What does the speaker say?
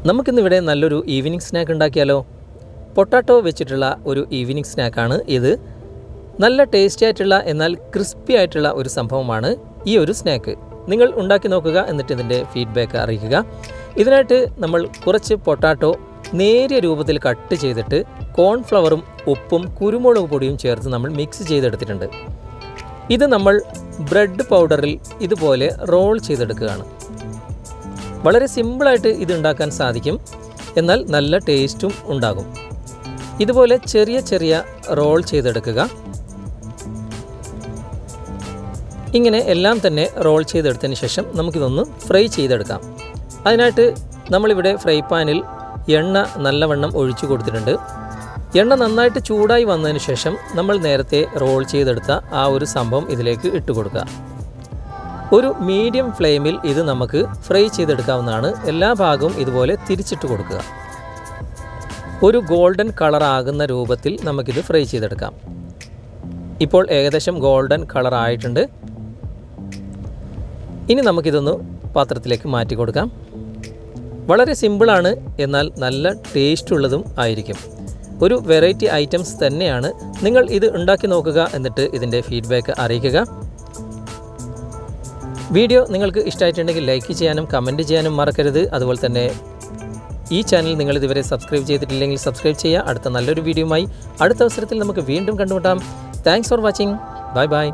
നമുക്കിന്നിവിടെ നല്ലൊരു evening snack ഉണ്ടാക്കിയാലോ? Potato വെച്ചിട്ടുള്ള ഒരു ഈവനിങ് സ്നാക്കാണ് ഇത്. നല്ല ടേസ്റ്റി ആയിട്ടുള്ള എന്നാൽ ക്രിസ്പി ആയിട്ടുള്ള ഒരു സംഭവമാണ് ഈ ഒരു സ്നാക്ക്. നിങ്ങൾ ഉണ്ടാക്കി നോക്കുക, എന്നിട്ട് ഇതിൻ്റെ ഫീഡ്ബാക്ക് അറിയിക്കുക. ഇതിനായിട്ട് നമ്മൾ കുറച്ച് പൊട്ടാറ്റോ നേരിയ രൂപത്തിൽ കട്ട് ചെയ്തിട്ട് കോൺഫ്ലവറും ഉപ്പും കുരുമുളക് പൊടിയും ചേർത്ത് നമ്മൾ മിക്സ് ചെയ്തെടുത്തിട്ടുണ്ട്. ഇത് നമ്മൾ ബ്രെഡ് പൗഡറിൽ ഇതുപോലെ റോൾ ചെയ്തെടുക്കുകയാണ്. വളരെ സിമ്പിളായിട്ട് ഇത് ഉണ്ടാക്കാൻ സാധിക്കും, എന്നാൽ നല്ല ടേസ്റ്റും ഉണ്ടാകും. ഇതുപോലെ ചെറിയ ചെറിയ റോൾ ചെയ്തെടുക്കുക. ഇങ്ങനെ എല്ലാം തന്നെ റോൾ ചെയ്തെടുത്തതിന് ശേഷം നമുക്കിതൊന്ന് ഫ്രൈ ചെയ്തെടുക്കാം. അതിനായിട്ട് നമ്മളിവിടെ ഫ്രൈ പാനിൽ എണ്ണ നല്ലവണ്ണം ഒഴിച്ചു കൊടുത്തിട്ടുണ്ട്. എണ്ണ നന്നായിട്ട് ചൂടായി വന്നതിന് ശേഷം നമ്മൾ നേരത്തെ റോൾ ചെയ്തെടുത്ത ആ ഒരു സംഭവം ഇതിലേക്ക് ഇട്ട് കൊടുക്കുക. ഒരു മീഡിയം ഫ്ലെയിമിൽ ഇത് നമുക്ക് ഫ്രൈ ചെയ്തെടുക്കാവുന്നതാണ്. എല്ലാ ഭാഗവും ഇതുപോലെ തിരിച്ചിട്ട് കൊടുക്കുക. ഒരു ഗോൾഡൻ കളർ ആകുന്ന രൂപത്തിൽ നമുക്കിത് ഫ്രൈ ചെയ്തെടുക്കാം. ഇപ്പോൾ ഏകദേശം ഗോൾഡൻ കളർ ആയിട്ടുണ്ട്. ഇനി നമുക്കിതൊന്ന് പാത്രത്തിലേക്ക് മാറ്റി കൊടുക്കാം. വളരെ സിമ്പിളാണ്, എന്നാൽ നല്ല ടേസ്റ്റ് ഉള്ളതും ആയിരിക്കും. ഒരു വെറൈറ്റി ഐറ്റംസ് തന്നെയാണ്. നിങ്ങൾ ഇത് ഉണ്ടാക്കി നോക്കുക, എന്നിട്ട് ഇതിൻ്റെ ഫീഡ്ബാക്ക് അറിയിക്കുക. വീഡിയോ നിങ്ങൾക്ക് ഇഷ്ടമായിട്ടുണ്ടെങ്കിൽ ലൈക്ക് ചെയ്യാനും കമൻറ്റ് ചെയ്യാനും മറക്കരുത്. അതുപോലെ തന്നെ ഈ ചാനൽ നിങ്ങൾ ഇതുവരെ സബ്സ്ക്രൈബ് ചെയ്തിട്ടില്ലെങ്കിൽ സബ്സ്ക്രൈബ് ചെയ്യുക. അടുത്ത നല്ലൊരു വീഡിയോയുമായി അടുത്ത അവസരത്തിൽ നമുക്ക് വീണ്ടും കണ്ടുമുട്ടാം. Thanks for watching. Bye bye.